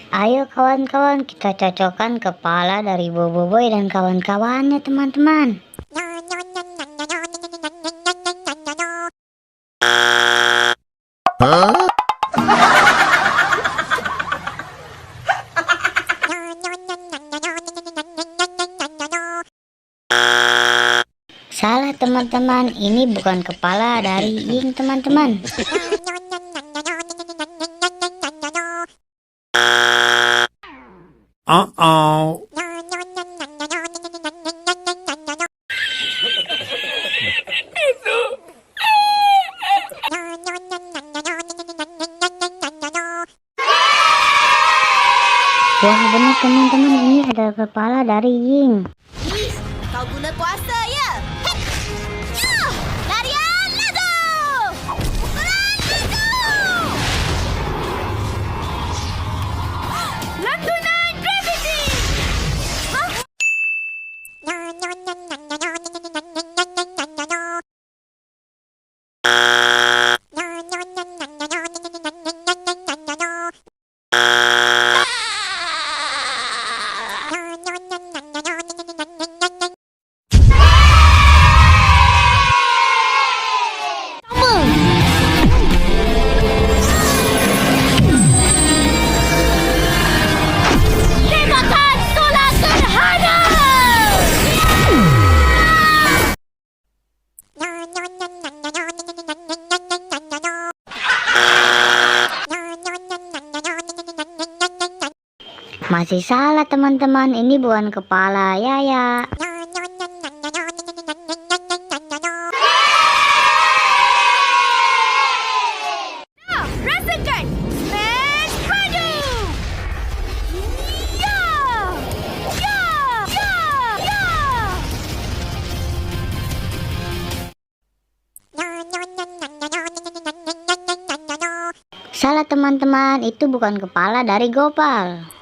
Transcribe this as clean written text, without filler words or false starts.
Ayo kawan-kawan, kita cocokkan kepala dari Boboiboy dan kawan-kawannya teman-teman. Salah teman-teman, ini bukan kepala dari Ying teman-teman. Uh-oh. Wah benar teman-teman, ini adalah kepala dari Ying. Ih, kau guna kuasa ya? Ya! Larian lazo! Pukulan lazo! Lantunan gravity! Hah? Tembakan bola gerhana! Masih salah teman-teman, ini bukan kepala Yaya. Rasakan smash padu! Ya! Ya! Ya! Ya! Salah teman-teman, itu bukan kepala dari Gopal.